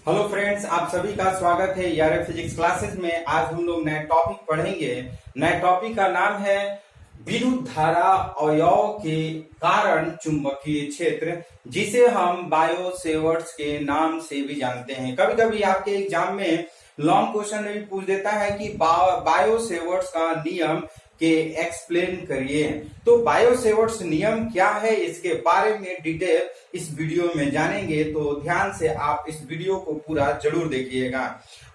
Hello friends, आप सभी का स्वागत है यार फिजिक्स क्लासेस में। आज हम लोग नया टॉपिक पढ़ेंगे। नए टॉपिक का नाम है विद्युत धारा अवयव के कारण चुंबकीय क्षेत्र, जिसे हम बायो सेवर्ट्स के नाम से भी जानते हैं। कभी कभी आपके एग्जाम में लॉन्ग क्वेश्चन में भी पूछ देता है कि बायो सेवर्ट्स का नियम के एक्सप्लेन करिए। तो बायो सेवर्ट्स नियम क्या है, इसके बारे में डिटेल इस वीडियो में जानेंगे, तो ध्यान से आप इस वीडियो को पूरा जरूर देखिएगा।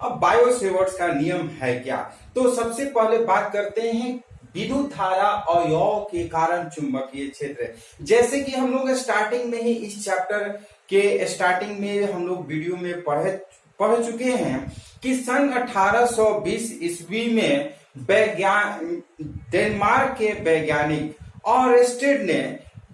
अब बायो सेवर्ट्स का नियम है क्या, तो सबसे पहले बात करते हैं विद्युत धारा अवयव के कारण चुंबकीय क्षेत्र। जैसे कि हम लोग स्टार्टिंग में ही इस चैप्टर के स्टार्टिंग में हम लोग वीडियो में पढ़ चुके हैं कि सन 1820 ईस्वी में डेनमार्क के वैज्ञानिक ऑरेस्टेड ने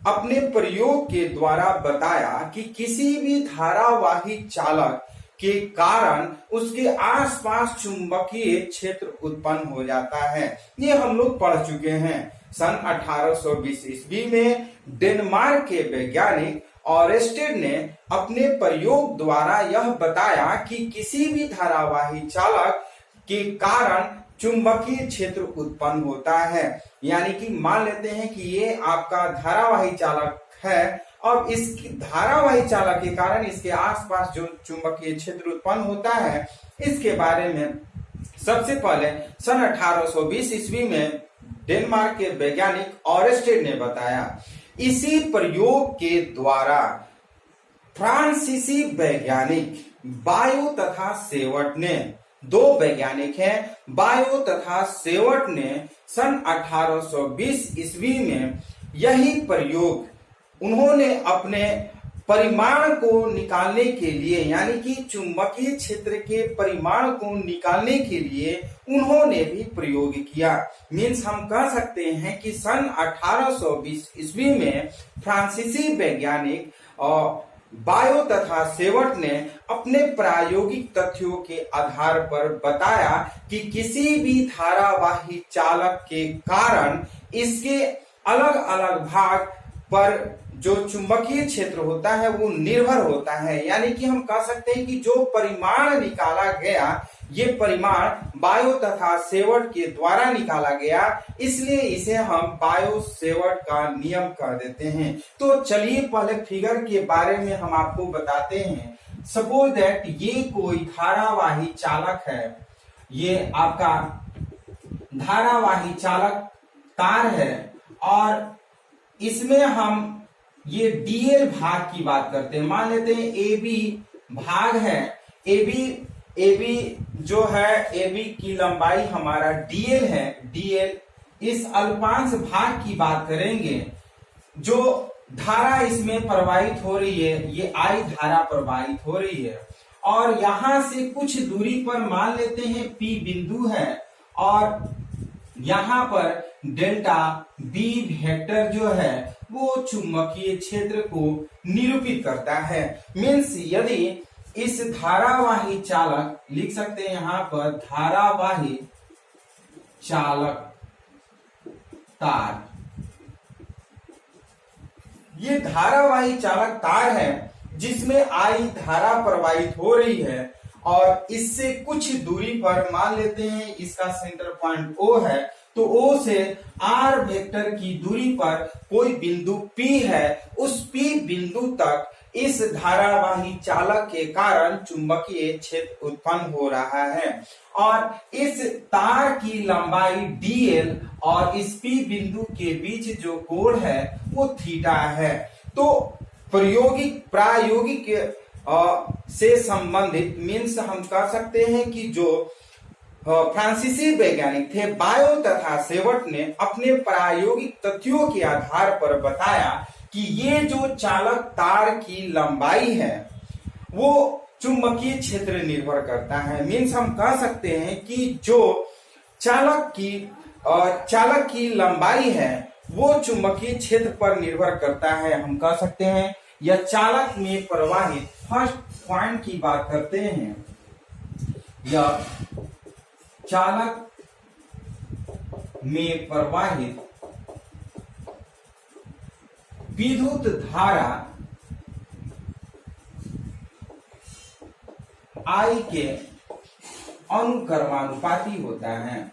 अपने प्रयोग के द्वारा बताया कि किसी भी धारावाही चालक के कारण उसके आसपास चुंबकीय क्षेत्र उत्पन्न हो जाता है। ये हम लोग पढ़ चुके हैं। सन 1820 ईस्वी में डेनमार्क के वैज्ञानिक ऑरेस्टेड ने अपने प्रयोग द्वारा यह बताया कि किसी भी धारावाही चालक के कारण चुंबकीय क्षेत्र उत्पन्न होता है। यानी कि मान लेते हैं कि ये आपका धारावाही चालक है और इस धारावाही चालक के कारण इसके आसपास जो चुंबकीय क्षेत्र उत्पन्न होता है, इसके बारे में सबसे पहले सन 1820 ईस्वी में डेनमार्क के वैज्ञानिक ऑरेस्टेड ने बताया। इसी प्रयोग के द्वारा फ्रांसीसी वैज्ञानिक बायो तथा सेवर्ट ने, दो वैज्ञानिक हैं, बायो तथा सेवर्ट ने सन 1820 ईस्वी में यही प्रयोग उन्होंने अपने परिमाण को निकालने के लिए, यानी कि चुंबकीय क्षेत्र के परिमाण को निकालने के लिए उन्होंने भी प्रयोग किया। मीन्स हम कह सकते हैं कि सन 1820 ईस्वी में फ्रांसीसी वैज्ञानिक बायो तथा सेवर्ट ने अपने प्रायोगिक तथ्यों के आधार पर बताया कि किसी भी धारावाही चालक के कारण इसके अलग अलग भाग पर जो चुंबकीय क्षेत्र होता है वो निर्भर होता है। यानी कि हम कह सकते हैं कि जो परिमाण निकाला गया, ये परिमाण बायो तथा सेवर्ट के द्वारा निकाला गया, इसलिए इसे हम बायो सेवर्ट का नियम कह देते हैं। तो चलिए पहले फिगर के बारे में हम आपको बताते हैं। सपोज दैट ये कोई धारावाही चालक है, ये आपका धारावाही चालक तार है और इसमें हम ये डीएल भाग की बात करते हैं। मान लेते हैं ए बी भाग है, ए बी जो है, ए बी की लंबाई हमारा डीएल है। डीएल इस अल्पांश भाग की बात करेंगे, जो धारा इसमें प्रवाहित हो रही है, ये आई धारा प्रवाहित हो रही है और यहां से कुछ दूरी पर मान लेते हैं पी बिंदु है और यहां पर डेल्टा बी वेक्टर जो है वो चुंबकीय क्षेत्र को निरूपित करता है। मीन्स यदि इस धारावाही चालक, लिख सकते हैं यहां पर धारावाही चालक तार, ये धारावाही चालक तार है जिसमें आई धारा प्रवाहित हो रही है और इससे कुछ दूरी पर मान लेते हैं इसका सेंटर पॉइंट O है, तो O से R वेक्टर की दूरी पर कोई बिंदु P है। उस P बिंदु तक इस धारावाही चालक के कारण चुंबकीय क्षेत्र उत्पन्न हो रहा है और इस तार की लंबाई dl और इस P बिंदु के बीच जो कोण है वो थीटा है। तो प्रायोगिक से संबंधित मीन्स हम कह सकते हैं कि जो फ्रांसीसी वैज्ञानिक थे बायो तथा सेवर्ट ने अपने प्रायोगिक तथ्यों के आधार पर बताया कि ये जो चालक तार की लंबाई है वो चुंबकीय क्षेत्र निर्भर करता है। मीन्स हम कह सकते हैं कि जो चालक की लंबाई है वो चुंबकीय क्षेत्र पर निर्भर करता है। हम कह सकते हैं या चालक में प्रवाहित, फर्स्ट पॉइंट की बात करते हैं, या चालक में प्रवाहित विद्युत धारा आई के अनुक्रमानुपाती होता है।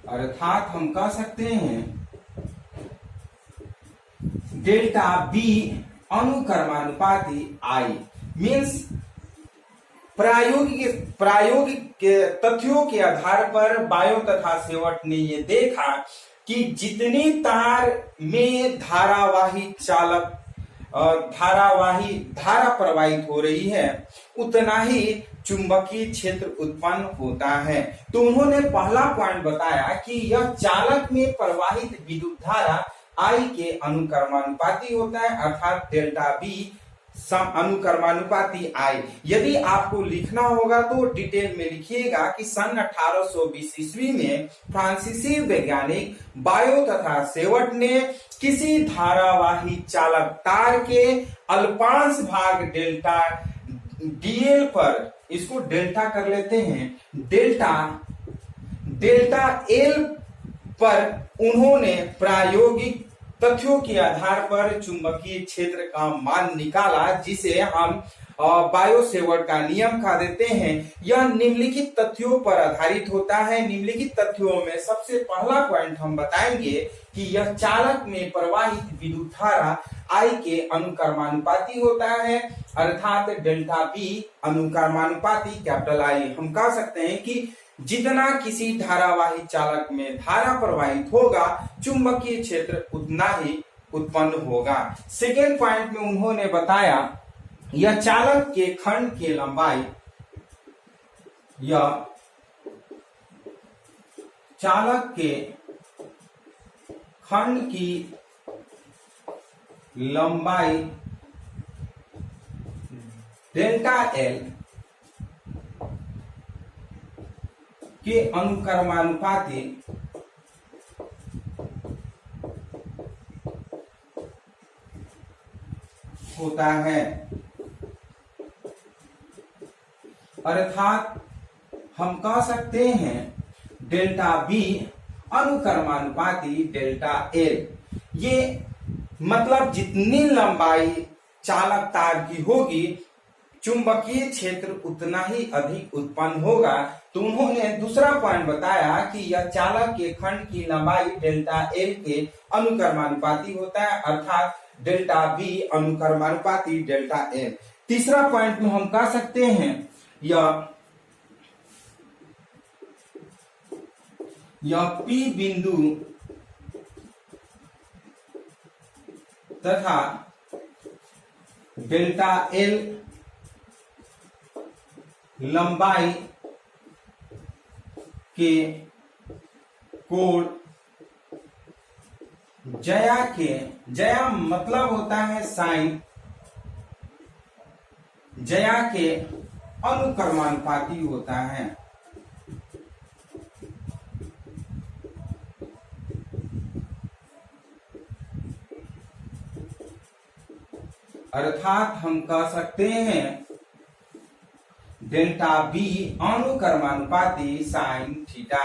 अर्थात हम कह सकते हैं डेल्टा बी अनुक्रमानुपाती आई मीन्स प्रायोगिक तथ्यों के आधार पर बायो तथा सेवट ने ये देखा कि जितनी तार में धारा प्रवाहित हो रही है उतना ही चुंबकीय क्षेत्र उत्पन्न होता है। तो उन्होंने पहला पॉइंट बताया कि यह चालक में प्रवाहित विद्युत धारा आई के अनुक्रमानुपाती होता है, अर्थात डेल्टा बी अनुक्रमानुपाती आई। यदि आपको लिखना होगा तो डिटेल में लिखिएगा कि सन 1820 ईस्वी में फ्रांसीसी वैज्ञानिक बायो तथा सेवट ने किसी धारावाही चालक तार के अल्पांश भाग डेल्टा डीएल पर, इसको डेल्टा कर लेते हैं, डेल्टा एल पर उन्होंने प्रायोगिक तथ्यों के आधार पर चुंबकीय क्षेत्र का मान निकाला, जिसे हम बायो सेवर्ट का नियम कह देते हैं। यह निम्नलिखित तथ्यों पर आधारित होता है। निम्नलिखित तथ्यों में सबसे पहला पॉइंट हम बताएंगे कि यह चालक में प्रवाहित विद्युत धारा आई के अनुक्रमानुपाती होता है, अर्थात डेल्टा बी अनुक्रमानुपाती कैपिटल आई। हम कह सकते हैं कि जितना किसी धारावाही चालक में धारा प्रवाहित होगा चुंबकीय क्षेत्र उतना ही उत्पन्न होगा। सेकेंड पॉइंट में उन्होंने बताया यह चालक के खंड की लंबाई, यह चालक के खंड की लंबाई डेल्टा एल के अनुक्रमानुपाती होता है, अर्थात हम कह सकते हैं डेल्टा बी अनुक्रमानुपाती डेल्टा एल। ये मतलब जितनी लंबाई चालक तार की होगी चुंबकीय क्षेत्र उतना ही अधिक उत्पन्न होगा। तो उन्होंने दूसरा पॉइंट बताया कि यह चालक के खंड की लंबाई डेल्टा एल के अनुक्रमानुपाती होता है, अर्थात डेल्टा बी अनुक्रमानुपाती डेल्टा एल। तीसरा पॉइंट में हम कह सकते हैं यह पी बिंदु तथा डेल्टा एल लंबाई के कोण जया मतलब होता है साइन, जया के अनुक्रमानुपाती होता है। अर्थात हम कह सकते हैं डेल्टा बी अनुक्रमानुपाती साइन थीटा।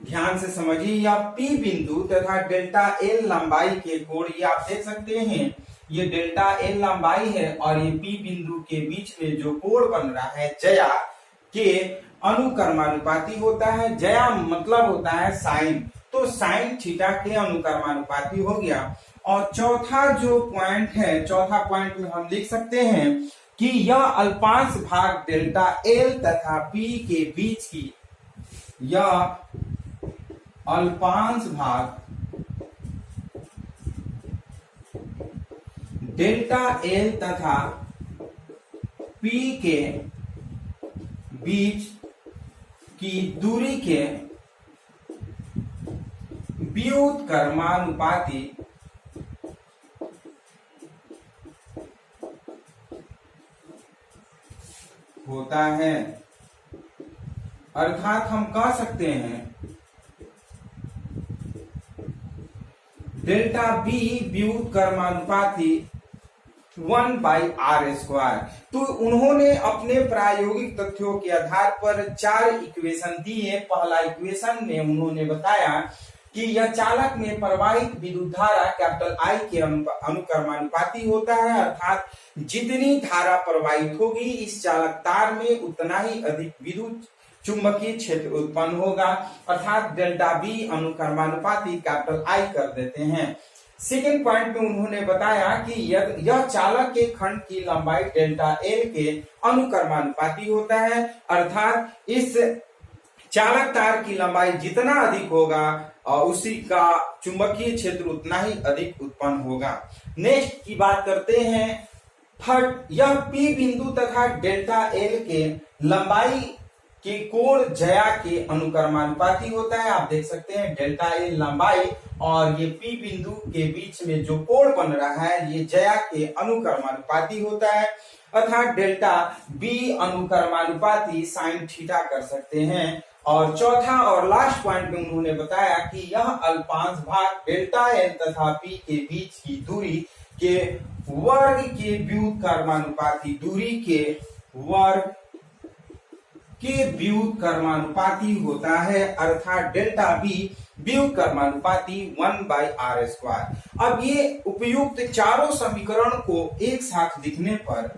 ध्यान से समझिए, यह पी बिंदु तथा डेल्टा एल लंबाई के कोण, ये आप देख सकते हैं, ये डेल्टा एल लंबाई है और ये पी बिंदु के बीच में जो कोण बन रहा है जया के अनुक्रमानुपाती होता है। जया मतलब होता है साइन, तो साइन थीटा के अनुक्रमानुपाती हो गया। और चौथा जो पॉइंट है, चौथा पॉइंट में हम लिख सकते हैं कि यह अल्पांश भाग डेल्टा एल तथा पी के बीच की, यह अल्पांश भाग डेल्टा एल तथा पी के बीच की दूरी के व्युत्क्रमानुपाती होता है। अर्थात हम कह सकते हैं डेल्टा बी व्युत्क्रमानुपाती 1/r²। तो उन्होंने अपने प्रायोगिक तथ्यों के आधार पर 4 इक्वेशन दिए। पहला इक्वेशन में उन्होंने बताया कि यह चालक में प्रवाहित विद्युत धारा कैपिटल आई के अनुक्रमानुपाती होता है, अर्थात जितनी धारा प्रवाहित होगी इस चालक तार में उतना ही अधिक विद्युत चुंबकीय क्षेत्र उत्पन्न होगा, अर्थात डेल्टा बी अनुक्रमानुपाती कैपिटल आई कर देते हैं। सेकेंड पॉइंट में उन्होंने बताया कि यह चालक के खंड की लंबाई डेल्टा एल के अनुक्रमानुपाती होता है, अर्थात इस चालक तार की लंबाई जितना अधिक होगा उसी का चुंबकीय क्षेत्र उतना ही अधिक उत्पन्न होगा। नेक्स्ट की बात करते हैं थर्ड, यह पी बिंदु तथा डेल्टा एल के लंबाई के कोण ज्या के अनुक्रमानुपाती होता है। आप देख सकते हैं डेल्टा एल लंबाई और ये पी बिंदु के बीच में जो कोण बन रहा है ये ज्या के अनुक्रमानुपाती होता है, अर्थात डेल्टा बी अनुक्रमानुपाती साइन थीटा कर सकते हैं। और चौथा और लास्ट पॉइंट में उन्होंने बताया कि यह अल्पांश भाग डेल्टा एल तथा पी के बीच की दूरी के वर्ग के व्युत्क्रमानुपाती, दूरी के वर्ग के व्युत्क्रमानुपाती होता है, अर्थात डेल्टा बी व्युत्क्रमानुपाती 1/r²। अब ये उपयुक्त चारों समीकरण को एक साथ लिखने पर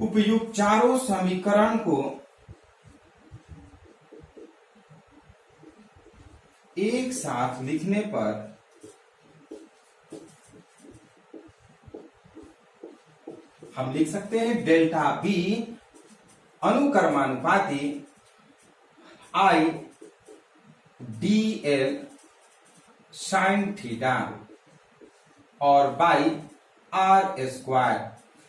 उपयुक्त चारों समीकरण को एक साथ लिखने पर हम लिख सकते हैं डेल्टा बी अनुक्रमानुपाती I D L sine theta और बाई r²,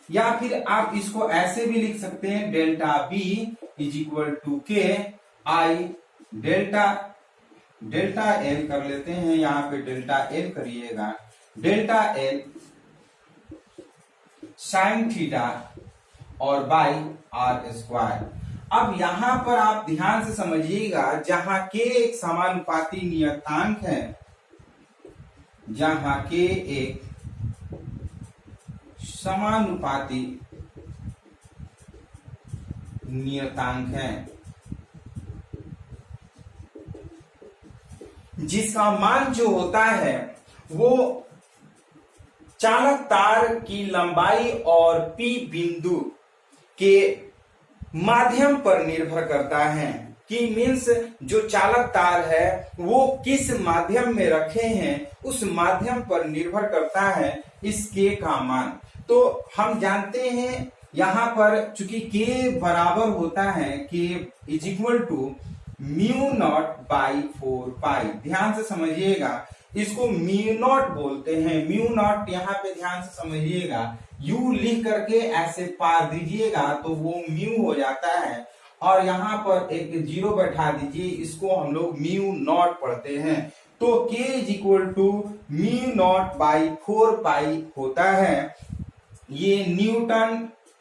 या फिर आप इसको ऐसे भी लिख सकते हैं delta B is equal to K I delta L कर लेते हैं, यहां पे डेल्टा एल करिएगा, डेल्टा एल साइन थीटा और बाई r²। अब यहां पर आप ध्यान से समझिएगा, जहां के एक समानुपाती नियतांक है, जहां के एक समानुपाती नियतांक है जिसका मान जो होता है वो चालक तार की लंबाई और पी बिंदु के माध्यम पर निर्भर करता है, कि मीन्स जो चालक तार है वो किस माध्यम में रखे हैं उस माध्यम पर निर्भर करता है इस के का मान। तो हम जानते हैं यहां पर चूंकि के बराबर होता है K is equal to mu not by 4 pi. ध्यान से समझिएगा, इसको म्यू नॉट बोलते हैं, म्यू नॉट यहाँ पे ध्यान से समझिएगा, यू लिख करके ऐसे पार दीजिएगा तो वो म्यू हो जाता है, और यहाँ पर एक जीरो बैठा दीजिए, इसको हम लोग म्यू नॉट पढ़ते हैं। तो K is equal to mu not by 4 pi होता है, ये न्यूटन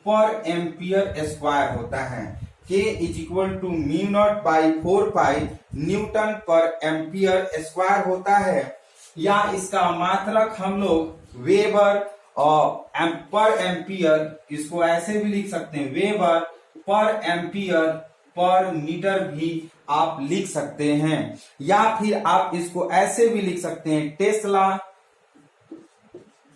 पर एम्पियर स्क्वायर होता है। K is equal to mu not by 4 pi newton per ampere square होता है, या इसका मात्रक हम लोग वेबर और पर एम्पियर, इसको ऐसे भी लिख सकते हैं, वेबर पर एम्पियर पर मीटर भी आप लिख सकते हैं, या फिर आप इसको ऐसे भी लिख सकते हैं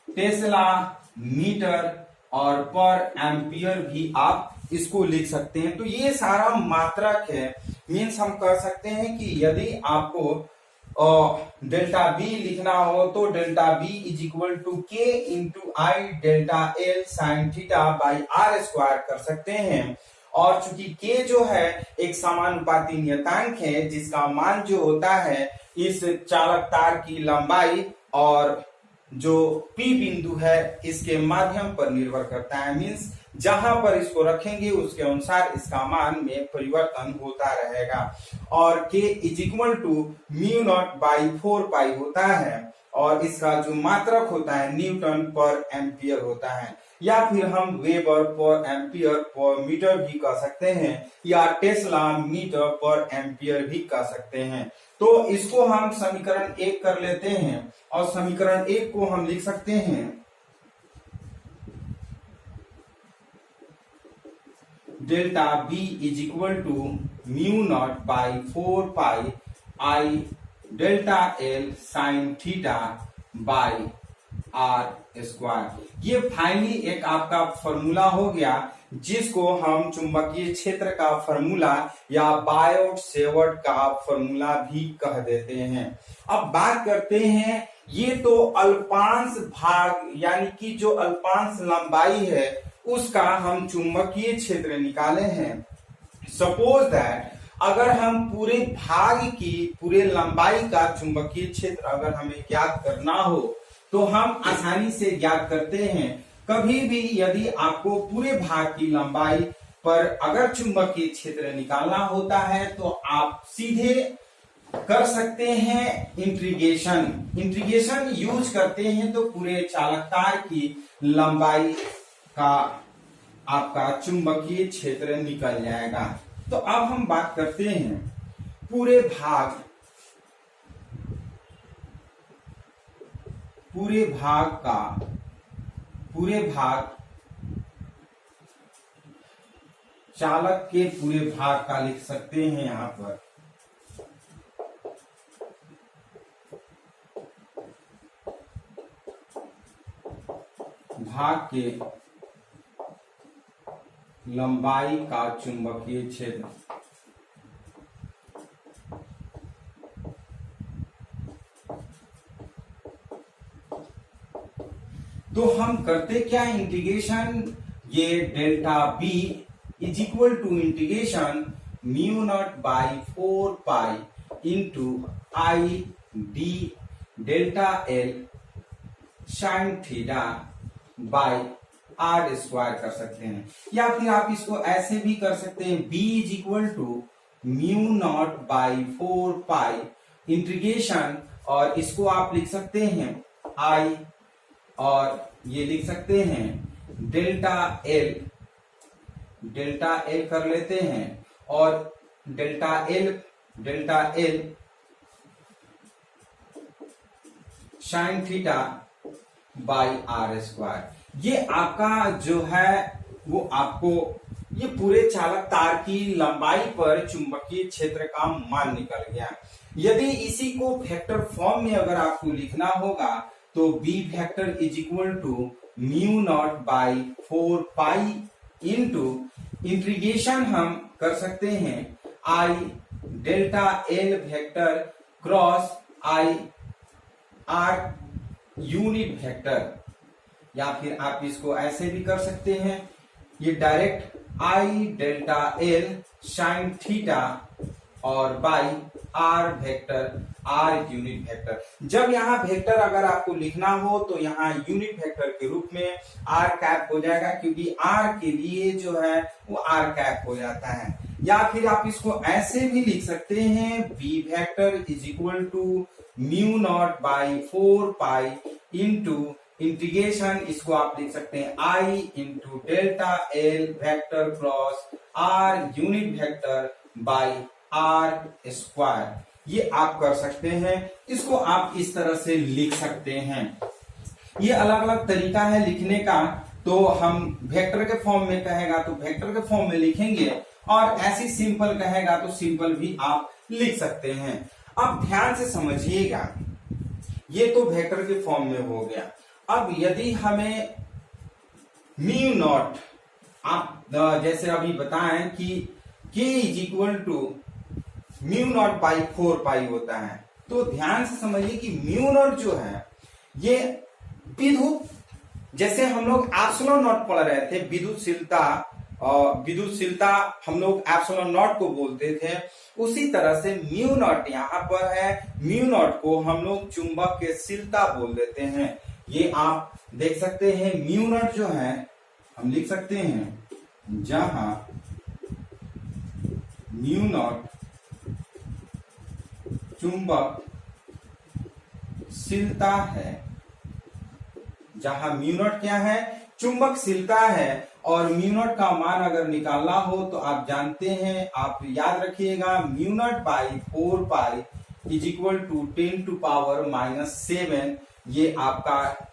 टेस्ला मीटर और पर एम्पियर भी आप इसको लिख सकते हैं। तो ये सारा मात्रक है, मीन्स हम कह सकते हैं कि यदि आपको डेल्टा बी लिखना हो तो delta B is equal to K into I delta L sine theta by r² कर सकते हैं। और चूंकि के जो है एक समानुपाती नियतांक है जिसका मान जो होता है इस चालक तार की लंबाई और जो पी बिंदु है इसके माध्यम पर निर्भर करता है, मीन्स जहां पर इसको रखेंगे उसके अनुसार इसका मान में परिवर्तन होता रहेगा। और K is equal to mu not by 4 pi होता है, और इसका जो मात्रक होता है न्यूटन पर एम्पियर होता है, या फिर हम वेबर पर एम्पियर पर मीटर भी कह सकते हैं, या टेस्ला मीटर पर एम्पियर भी कह सकते हैं। तो इसको हम समीकरण 1 कर लेते हैं, और समीकरण 1 को हम लिख सकते हैं delta B is equal to mu not by 4 pi I delta L sine theta by R square. ये फाइनली एक आपका फॉर्मूला हो गया जिसको हम चुंबकीय क्षेत्र का फॉर्मूला या बायोट सेवर्ट का फॉर्मूला भी कह देते हैं। अब बात करते हैं, ये तो अल्पांश भाग यानी कि जो अल्पांश लंबाई है उसका हम चुंबकीय क्षेत्र निकाले हैं। सपोज दैट अगर हम पूरे भाग की पूरे लंबाई का चुंबकीय क्षेत्र अगर हमें ज्ञात करना हो तो हम आसानी से ज्ञात करते हैं। कभी भी यदि आपको पूरे भाग की लंबाई पर अगर चुंबकीय क्षेत्र निकालना होता है तो आप सीधे कर सकते हैं इंटीग्रेशन यूज करते हैं तो पूरे चालक तार की लंबाई का आपका चुंबकीय क्षेत्र निकल जाएगा। तो अब हम बात करते हैं पूरे भाग चालक के पूरे भाग का लिख सकते हैं। यहां पर भाग के लंबाई का चुंबकीय क्षेत्र। तो हम करते क्या इंटीग्रेशन, ये delta B is equal to integration mu not by 4 pi into I D delta L sine theta by R square कर सकते हैं। या फिर आप इसको ऐसे भी कर सकते हैं, b is equal to mu not by 4 pi integration, और इसको आप लिख सकते हैं i, और ये लिख सकते हैं डेल्टा एल कर लेते हैं, और delta L sine theta by R square. ये आपका जो है वो आपको ये पूरे चालक तार की लंबाई पर चुंबकीय क्षेत्र का मान निकल गया। यदि इसी को वेक्टर फॉर्म में अगर आपको लिखना होगा तो B vector is equal to mu not by 4 pi into integration हम कर सकते हैं I delta L vector cross I R unit vector, या फिर आप इसको ऐसे भी कर सकते हैं, ये direct I delta L sine theta और by R vector R unit vector. जब यहाँ वेक्टर अगर आपको लिखना हो तो यहाँ यूनिट वेक्टर के रूप में आर कैप हो जाएगा, क्योंकि आर के लिए जो है वो आर कैप हो जाता है। या फिर आप इसको ऐसे भी लिख सकते हैं, B vector is equal to mu not by 4 pi into integration, इसको आप लिख सकते हैं I into delta L vector cross R unit vector by R square. ये आप कर सकते हैं, इसको आप इस तरह से लिख सकते हैं। ये अलग अलग तरीका है लिखने का, तो हम वेक्टर के फॉर्म में कहेगा तो वेक्टर के फॉर्म में लिखेंगे, और ऐसी सिंपल कहेगा तो सिंपल भी आप लिख सकते हैं। अब ध्यान से समझिएगा, ये तो वेक्टर के फॉर्म में हो गया। अब यदि हमें म्यू नॉट, आप जैसे अभी बताएं कि k is equal to mu not by 4 pi होता है, तो ध्यान से समझिए कि म्यू नॉट जो है ये विद्युत, जैसे हम लोग एप्सिलॉन नॉट पढ़ रहे थे, विद्युतशीलता हम लोग एप्सिलॉन नॉट को बोलते थे, उसी तरह से म्यू नॉट यहाँ पर है। म्यू नॉट को हम लोग चुंबकशीलता बोल देते हैं। ये आप देख सकते हैं, म्यू नॉट जो है हम लिख सकते हैं, जहां म्यू नॉट चुंबकशीलता है, जहां म्यू नॉट क्या है, चुंबकशीलता है, और म्यू नॉट का मान अगर निकालना हो तो आप जानते हैं, आप याद रखिएगा, mu not by 4 pi is equal to 10⁻⁻⁷। ये आपका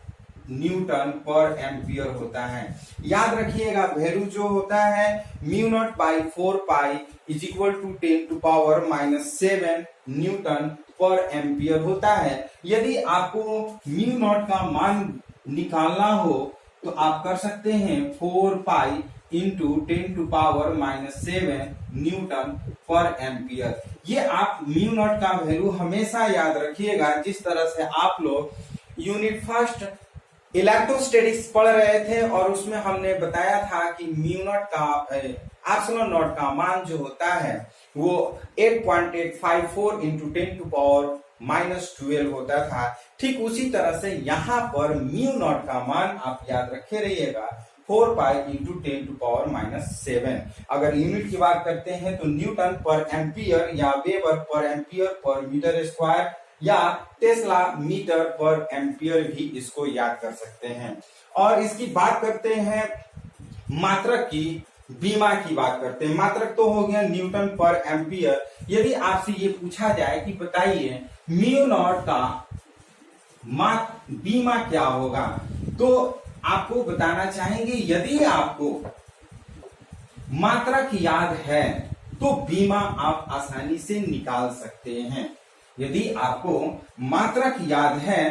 न्यूटन पर एम्पियर होता है। याद रखिएगा वैल्यू जो होता है mu not by 4 pi is equal to 10 to power -7 newton per ampere होता है। यदि आपको म्यू नॉट का मान निकालना हो तो आप कर सकते हैं 4 pi into 10 to power -7 newton per ampere. ये आप म्यू नॉट का वैल्यू हमेशा याद रखिएगा। जिस तरह से आप लोग यूनिट फर्स्ट इलेक्ट्रोस्टैटिक्स पढ़ रहे थे और उसमें हमने बताया था कि म्यू नॉट का एप्सिलॉन नॉट का मान जो होता है वो 8.854 इंटू 10 टू पावर -12 होता था। ठीक उसी तरह से यहाँ पर म्यू नॉट का मान आप याद रखे रहिएगा 4 पाई इंटू 10 टू पावर -7। अगर यूनिट की बात करते हैं तो न्यूटन पर एम्पियर या वेबर पर एम्पियर पर मीटर स्क्वायर या टेस्ला मीटर पर एम्पियर भी इसको याद कर सकते हैं। और इसकी बात करते हैं मात्रक की, बीमा की बात करते हैं। मात्रक तो हो गया न्यूटन पर एम्पियर। यदि आपसे ये पूछा जाए कि बताइए म्यू नॉट का बीमा क्या होगा, तो आपको बताना चाहेंगे यदि आपको मात्रक याद है तो बीमा आप आसानी से निकाल सकते हैं। यदि आपको मात्रक याद है,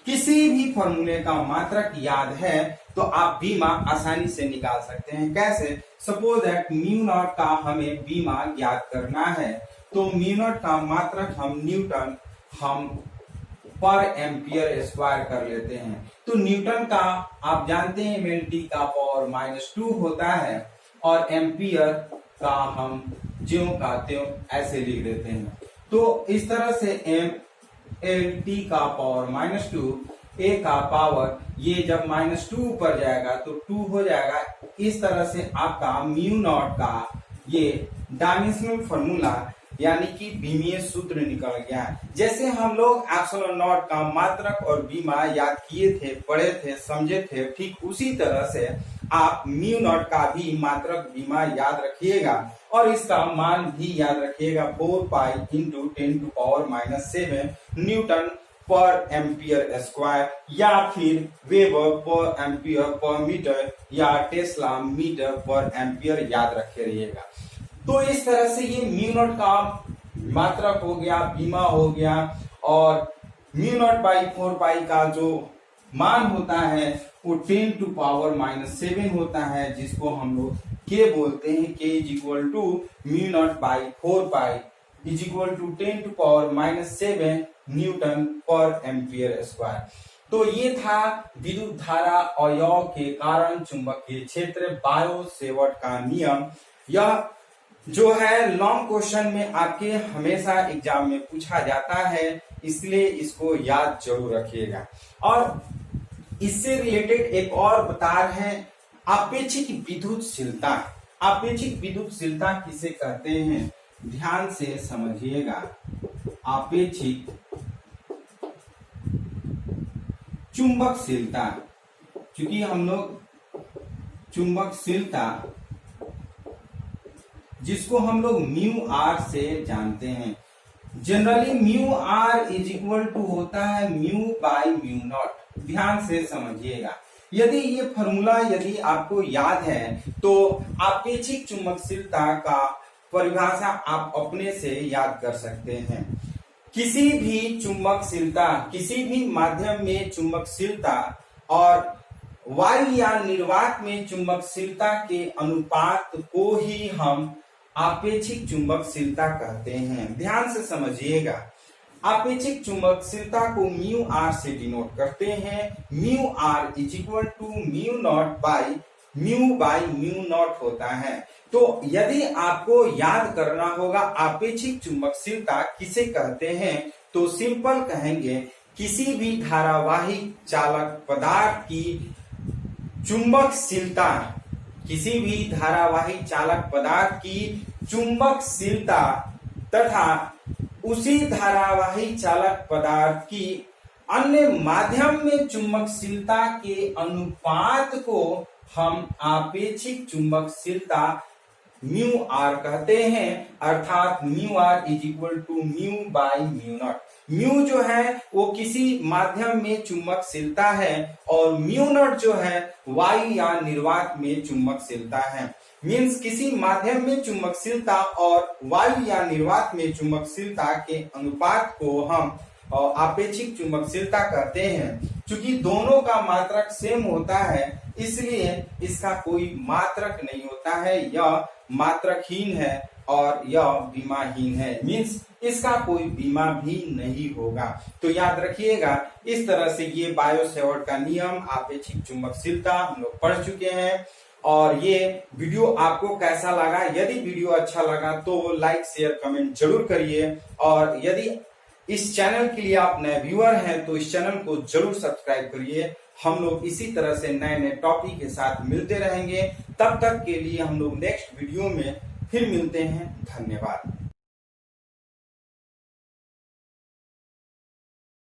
किसी भी फॉर्मूले का मात्रक याद है तो आप बीमा आसानी से निकाल सकते हैं। कैसे? सपोज दैट म्यू नॉट का हमें बीमा ज्ञात करना है तो म्यू नॉट का मात्रक हम न्यूटन पर एम्पियर स्क्वायर कर लेते हैं। तो न्यूटन का आप जानते हैं mLT का पावर -2 होता है और एम्पियर का हम ज्यों का त्यों ऐसे लिख देते हैं। तो इस तरह से mLT का पावर -2 a का पावर ये जब -2 ऊपर जाएगा तो 2 हो जाएगा। इस तरह से आपका म्यू नॉट का ये डायमेंशनल फॉर्मूला यानी कि बीमीय सूत्र निकल गया। जैसे हम लोग एप्सिलॉन नॉट का मात्रक और बीमा याद किए थे, पढ़े थे, समझे थे, ठीक उसी तरह से आप म्यू नॉट का भी मात्रक बीमा याद रखिएगा और इसका मान भी याद रखिएगा 4 pi into 10 to power -7 newton per ampere square या फिर वेबर पर एम्पियर पर मीटर या टेस्ला मीटर पर एम्पियर याद रखे रहिएगा। तो इस तरह से ये म्यू नॉट का मात्रक हो गया, बीमा हो गया और म्यू नॉट बाई 4 पाई का जो मान होता है वो 10 टू पावर -7 होता है, जिसको हम लोग के बोलते हैं। K is equal to mu not by 4 pi is equal to 10 to power -7 newton per ampere square. तो ये था विद्युत धारा अवयव के कारण चुंबकीय क्षेत्र बायो सेवर्ट का नियम। यह जो है लॉन्ग क्वेश्चन में आपके हमेशा एग्जाम में पूछा जाता है, इसलिए इसको याद जरूर रखिएगा। और इससे रिलेटेड एक और बता रहे हैं आपेक्षिक विद्युतशीलता। आपेक्षिक विद्युतशीलता किसे कहते हैं, ध्यान से समझिएगा। आपेक्षिक चुंबकशीलता, क्योंकि हम लोग चुंबकशीलता जिसको हम लोग म्यू आर से जानते हैं। Generally mu R is equal to होता है म्यू बाई म्यू नॉट। ध्यान से समझिएगा। यदि ये फॉर्मूला यदि आपको याद है तो आपेक्षिक चुंबकशीलता का परिभाषा आप अपने से याद कर सकते हैं। किसी भी चुंबकशीलता, किसी भी माध्यम में चुंबकशीलता और वायु या निर्वात में चुंबकशीलता के अनुपात को ही हम आपेक्षिक चुंबकशीलता कहते हैं। ध्यान से समझिएगा। आपेक्षिक चुंबकशीलता को म्यू आर से डिनोट करते हैं। Mu R is equal to mu not by mu not होता है। तो यदि आपको याद करना होगा आपेक्षिक चुंबकशीलता किसे कहते हैं तो सिंपल कहेंगे किसी भी धारावाही चालक पदार्थ की चुंबकशीलता, किसी भी धारावाही चालक पदार्थ की चुंबकशीलता तथा उसी धारावाही चालक पदार्थ की अन्य माध्यम में चुंबकशीलता के अनुपात को हम आपेक्षिक चुंबकशीलता म्यू आर कहते हैं। अर्थात mu R is equal to mu by mu not. Mu जो है वो किसी माध्यम में चुंबकशीलता है और म्यू नॉट जो है वायु या निर्वात में चुंबकशीलता है। मीन्स किसी माध्यम में चुंबकशीलता और वायु या निर्वात में चुंबकशीलता के अनुपात को हम आपेक्षिक चुंबकशीलता कहते हैं। क्योंकि दोनों का मात्रक सेम होता है इसलिए इसका कोई मात्रक नहीं होता है, यह मात्रकहीन है और यह बीमाहीन है। मीन्स इसका कोई बीमा भी नहीं होगा। तो याद रखिएगा, इस तरह से ये बायो सेवर्ट का नियम, आपेक्षिक चुंबकशीलता हम लोग पढ़ चुके हैं। और ये वीडियो आपको कैसा लगा? यदि वीडियो अच्छा लगा तो लाइक शेयर कमेंट जरूर करिए, और यदि इस चैनल के लिए आप नए व्यूअर हैं तो इस चैनल को जरूर सब्सक्राइब करिए। हम लोग इसी तरह से नए नए टॉपिक के साथ मिलते रहेंगे। तब तक के लिए हम लोग नेक्स्ट वीडियो में फिर मिलते हैं। धन्यवाद।